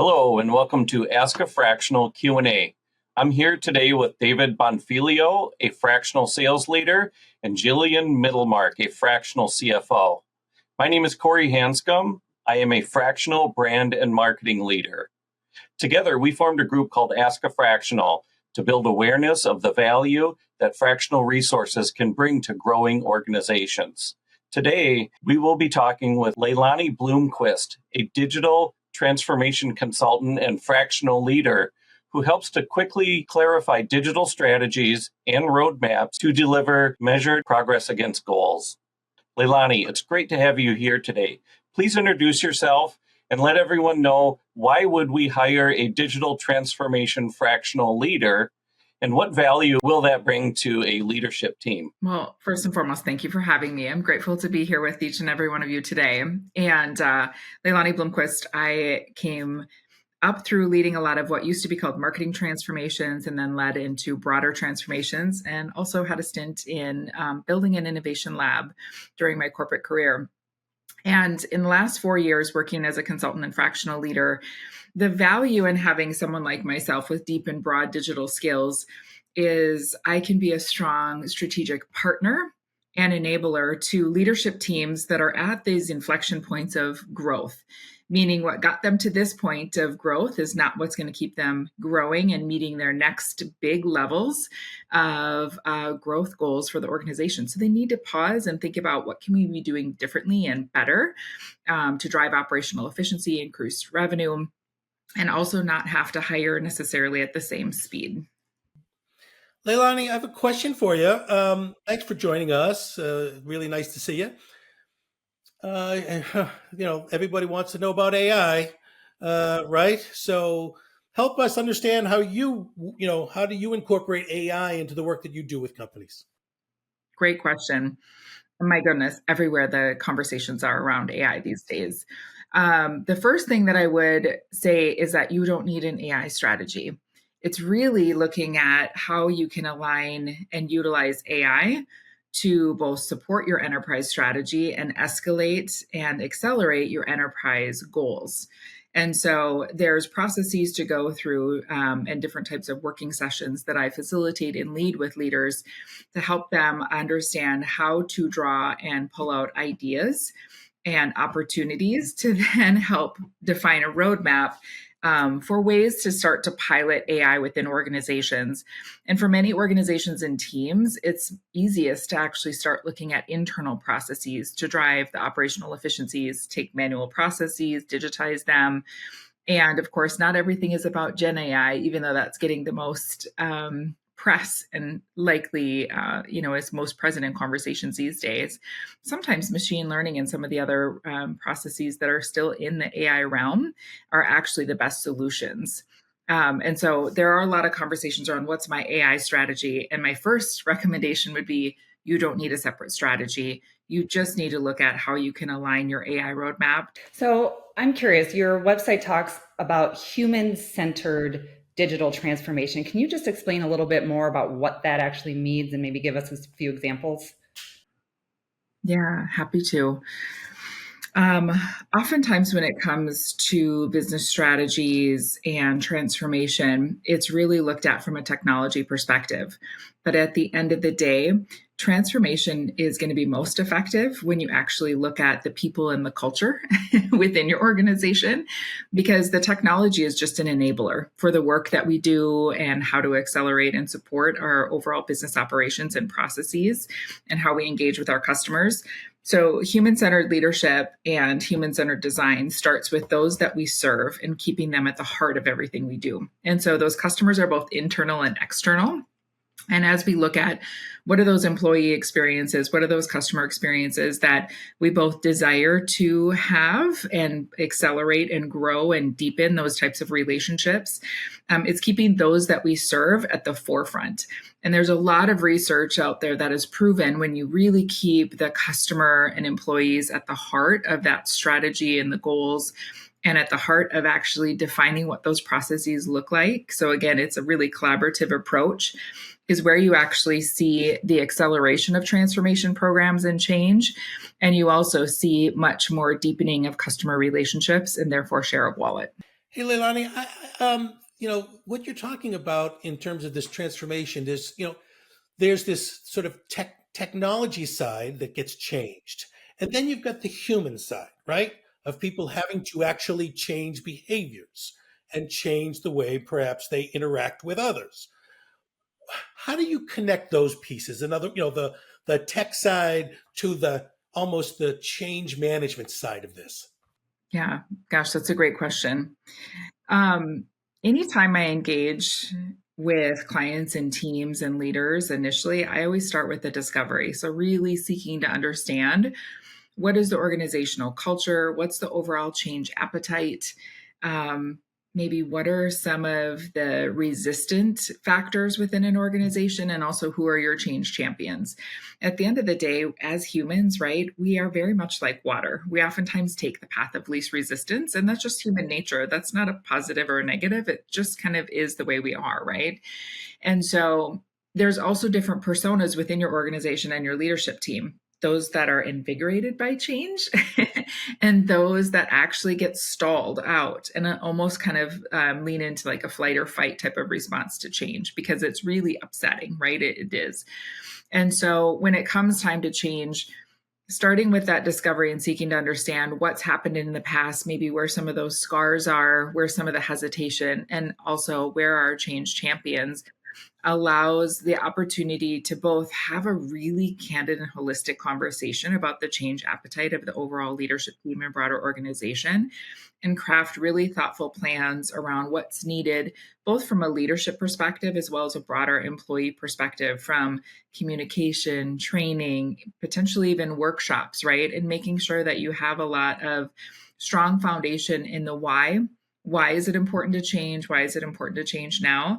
Hello and welcome to Ask a Fractional Q&A. I'm here today with David Bonfilio, a fractional sales leader, and Jillian Middlemark, a fractional CFO. My name is Corey Hanscom. I am a fractional brand and marketing leader. Together, we formed a group called Ask a Fractional to build awareness of the value that fractional resources can bring to growing organizations. Today, we will be talking with Leilani Bloomquist, a digital transformation consultant and fractional leader who helps to quickly clarify digital strategies and roadmaps to deliver measured progress against goals. Leilani, it's great to have you here today. Please introduce yourself and let everyone know why would we hire a digital transformation fractional leader, and what value will that bring to a leadership team? Well, first and foremost, thank you for having me. I'm grateful to be here with each and every one of you today. And Leilani Bloomquist, I came up through leading a lot of what used to be called marketing transformations and then led into broader transformations, and also had a stint in building an innovation lab during my corporate career. And in the last 4 years, working as a consultant and fractional leader, the value in having someone like myself with deep and broad digital skills is I can be a strong strategic partner and enabler to leadership teams that are at these inflection points of growth. Meaning what got them to this point of growth is not what's going to keep them growing and meeting their next big levels of growth goals for the organization. So they need to pause and think about what can we be doing differently and better to drive operational efficiency, increase revenue, and also not have to hire necessarily at the same speed. Leilani, I have a question for you. Thanks for joining us. Really nice to see you. Everybody wants to know about AI, right? So help us understand how how do you incorporate AI into the work that you do with companies? Great question. My goodness, everywhere the conversations are around AI these days. The first thing that I would say is that you don't need an AI strategy. It's really looking at how you can align and utilize AI to both support your enterprise strategy and escalate and accelerate your enterprise goals. And so there's processes to go through and different types of working sessions that I facilitate and lead with leaders to help them understand how to draw and pull out ideas and opportunities to then help define a roadmap for ways to start to pilot AI within organizations. And for many organizations and teams, it's easiest to actually start looking at internal processes to drive the operational efficiencies, take manual processes, digitize them. And of course, not everything is about Gen AI, even though that's getting the most press and likely, is most present in conversations these days. Sometimes machine learning and some of the other processes that are still in the AI realm are actually the best solutions. And so there are a lot of conversations around what's my AI strategy. And my first recommendation would be you don't need a separate strategy. You just need to look at how you can align your AI roadmap. So I'm curious, your website talks about human-centered digital transformation. Can you just explain a little bit more about what that actually means and maybe give us a few examples? Yeah, happy to. Oftentimes when it comes to business strategies and transformation, it's really looked at from a technology perspective. But at the end of the day, transformation is going to be most effective when you actually look at the people and the culture within your organization, because the technology is just an enabler for the work that we do and how to accelerate and support our overall business operations and processes and how we engage with our customers. So human-centered leadership and human-centered design starts with those that we serve and keeping them at the heart of everything we do. And so those customers are both internal and external. And as we look at what are those employee experiences, what are those customer experiences that we both desire to have and accelerate and grow and deepen those types of relationships, it's keeping those that we serve at the forefront. And there's a lot of research out there that has proven when you really keep the customer and employees at the heart of that strategy and the goals, and at the heart of actually defining what those processes look like. So again, it's a really collaborative approach, is where you actually see the acceleration of transformation programs and change. And you also see much more deepening of customer relationships and therefore share of wallet. Hey, Leilani, what you're talking about in terms of this transformation, there's this sort of technology side that gets changed. And then you've got the human side, right? Of people having to actually change behaviors and change the way perhaps they interact with others. How do you connect those pieces? The tech side to the almost the change management side of this. Yeah, gosh, that's a great question. Um, Anytime I engage with clients and teams and leaders initially, I always start with the discovery. So, really seeking to understand what is the organizational culture, what's the overall change appetite, um, maybe what are some of the resistant factors within an organization, and also who are your change champions. At the end of the day, as humans, right, we are very much like water. We oftentimes take the path of least resistance, and that's just human nature. That's not a positive or a negative. It just kind of is the way we are, right? And so there's also different personas within your organization and your leadership team, those that are invigorated by change and those that actually get stalled out and almost kind of lean into like a flight or fight type of response to change because it's really upsetting, right? It is. And so when it comes time to change, starting with that discovery and seeking to understand what's happened in the past, maybe where some of those scars are, where some of the hesitation, and also where our change champions, allows the opportunity to both have a really candid and holistic conversation about the change appetite of the overall leadership team and broader organization, and craft really thoughtful plans around what's needed, both from a leadership perspective as well as a broader employee perspective, from communication, training, potentially even workshops, right? And making sure that you have a lot of strong foundation in the why. Why is it important to change? Why is it important to change now?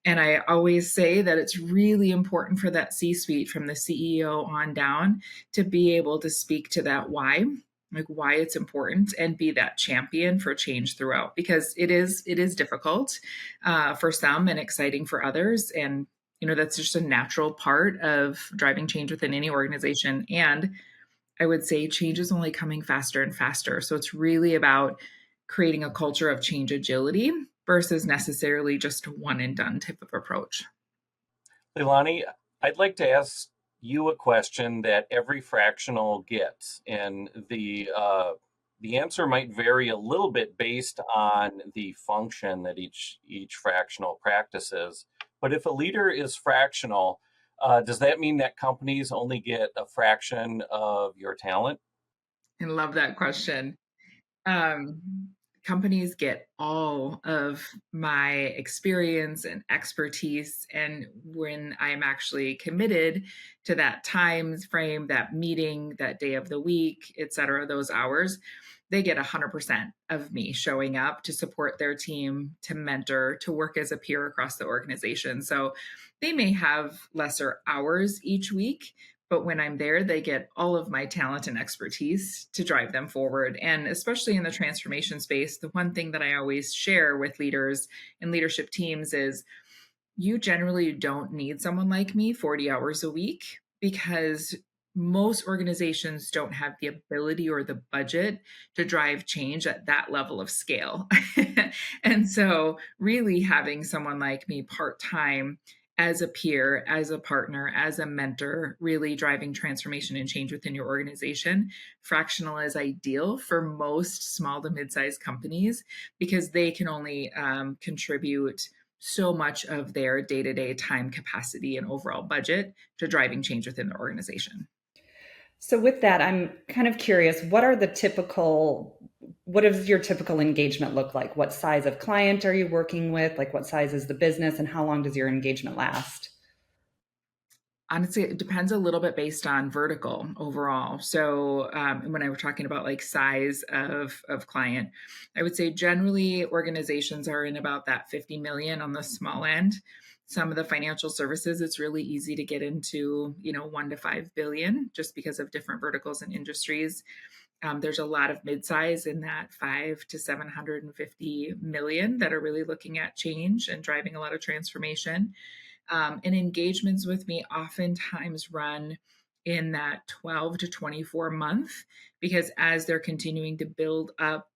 And I always say that it's really important for that C-suite, from the CEO on down, to be able to speak to that why, like why it's important, and be that champion for change throughout, because it is difficult for some and exciting for others. And that's just a natural part of driving change within any organization. And I would say change is only coming faster and faster. So it's really about creating a culture of change agility versus necessarily just one and done type of approach. Leilani, I'd like to ask you a question that every fractional gets, and the answer might vary a little bit based on the function that each fractional practices. But if a leader is fractional, does that mean that companies only get a fraction of your talent? I love that question. um, Companies get all of my experience and expertise. And when I'm actually committed to that time frame, that meeting, that day of the week, et cetera, those hours, they get 100% of me showing up to support their team, to mentor, to work as a peer across the organization. So they may have lesser hours each week, but when I'm there, they get all of my talent and expertise to drive them forward. And especially in the transformation space, the one thing that I always share with leaders and leadership teams is you generally don't need someone like me 40 hours a week, because most organizations don't have the ability or the budget to drive change at that level of scale. And so, really having someone like me part time as a peer, as a partner, as a mentor, really driving transformation and change within your organization, fractional is ideal for most small to mid sized companies, because they can only contribute so much of their day-to-day time capacity and overall budget to driving change within the organization. So with that, I'm kind of curious, what does your typical engagement look like? What size of client are you working with? Like what size is the business, and how long does your engagement last? Honestly, it depends a little bit based on vertical overall. So when I were talking about like size of client, I would say generally organizations are in about that 50 million on the small end. Some of the financial services, it's really easy to get into, 1 to 5 billion, just because of different verticals and industries. There's a lot of midsize in that 5 to 750 million that are really looking at change and driving a lot of transformation. And engagements with me oftentimes run in that 12 to 24 month, because as they're continuing to build up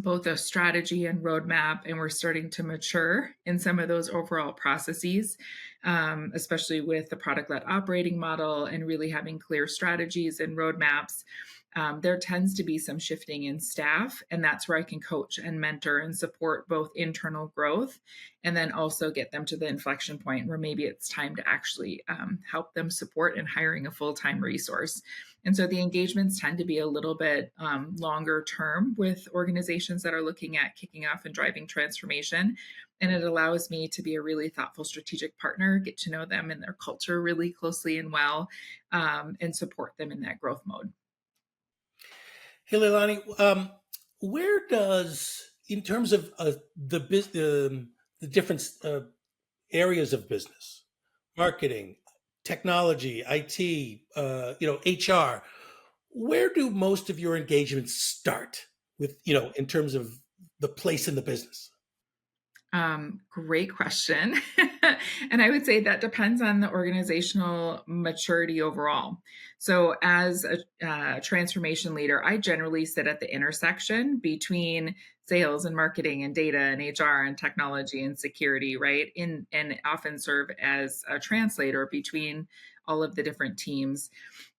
both a strategy and roadmap, and we're starting to mature in some of those overall processes, especially with the product-led operating model and really having clear strategies and roadmaps. There tends to be some shifting in staff, and that's where I can coach and mentor and support both internal growth and then also get them to the inflection point where maybe it's time to actually help them support in hiring a full-time resource. And so the engagements tend to be a little bit longer term with organizations that are looking at kicking off and driving transformation. And it allows me to be a really thoughtful strategic partner, get to know them and their culture really closely and well, and support them in that growth mode. Hey, Leilani, where does, in terms of the different areas of business, marketing, technology, IT, HR, where do most of your engagements start with, in terms of the place in the business? Great question. And I would say that depends on the organizational maturity overall. So, as a transformation leader, I generally sit at the intersection between sales and marketing and data and HR and technology and security, right? And often serve as a translator between all of the different teams.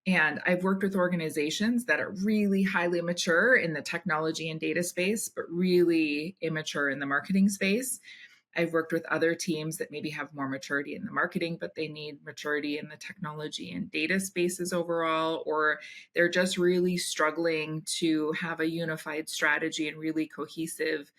And I've worked with organizations that are really highly mature in the technology and data space, but really immature in the marketing space. I've worked with other teams that maybe have more maturity in the marketing, but they need maturity in the technology and data spaces overall, or they're just really struggling to have a unified strategy and really cohesive,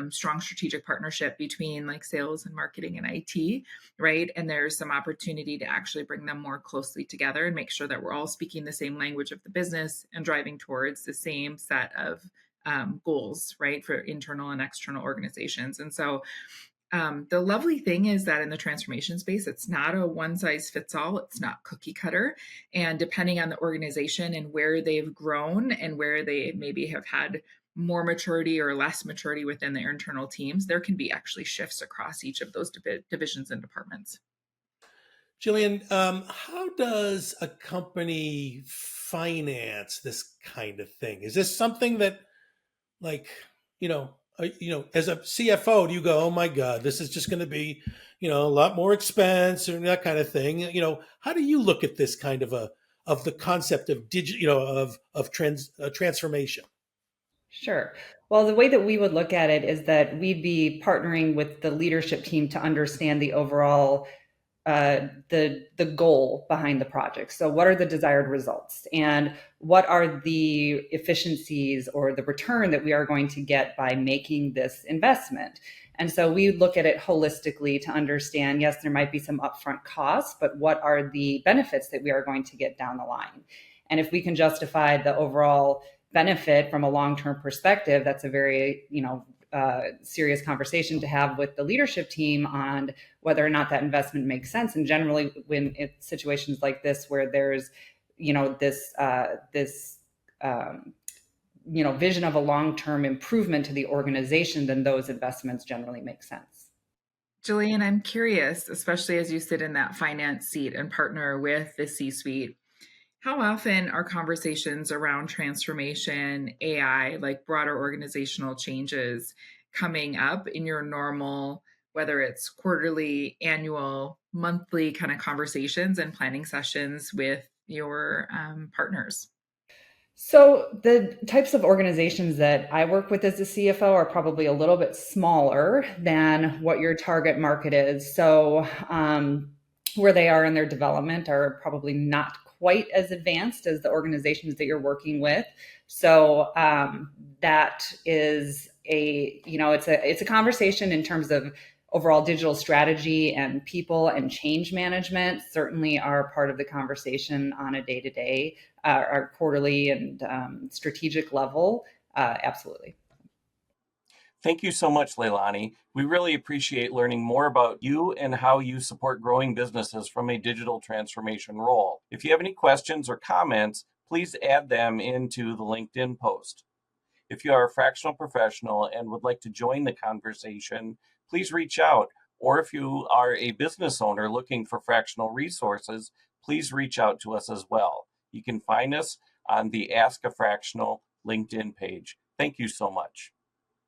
strong strategic partnership between like sales and marketing and IT, right? And there's some opportunity to actually bring them more closely together and make sure that we're all speaking the same language of the business and driving towards the same set of goals, right, for internal and external organizations. And so the lovely thing is that in the transformation space, it's not a one size fits all. It's not cookie cutter. And depending on the organization and where they've grown and where they maybe have had more maturity or less maturity within their internal teams, there can be actually shifts across each of those divisions and departments. Jillian, how does a company finance this kind of thing? Is this something that, like, as a CFO, do you go, "Oh my God, this is just going to be, a lot more expense," and that kind of thing? How do you look at this kind of the concept of transformation? Sure. Well, the way that we would look at it is that we'd be partnering with the leadership team to understand the overall the goal behind the project. So, what are the desired results, and what are the efficiencies or the return that we are going to get by making this investment? And so, we look at it holistically to understand. Yes, there might be some upfront costs, but what are the benefits that we are going to get down the line? And if we can justify the overall benefit from a long-term perspective, that's a very serious conversation to have with the leadership team on whether or not that investment makes sense. And generally, when it's situations like this where there's this vision of a long-term improvement to the organization, then those investments generally make sense. Jillian, I'm curious, especially as you sit in that finance seat and partner with the C-suite, how often are conversations around transformation, AI, like broader organizational changes, coming up in your normal, whether it's quarterly, annual, monthly kind of conversations and planning sessions with your partners? So the types of organizations that I work with as a CFO are probably a little bit smaller than what your target market is. So where they are in their development are probably not quite as advanced as the organizations that you're working with. So that is it's a conversation in terms of overall digital strategy, and people and change management certainly are part of the conversation on a day-to-day or quarterly and strategic level. Absolutely. Thank you so much, Leilani. We really appreciate learning more about you and how you support growing businesses from a digital transformation role. If you have any questions or comments, please add them into the LinkedIn post. If you are a fractional professional and would like to join the conversation, please reach out. Or if you are a business owner looking for fractional resources, please reach out to us as well. You can find us on the Ask a Fractional LinkedIn page. Thank you so much.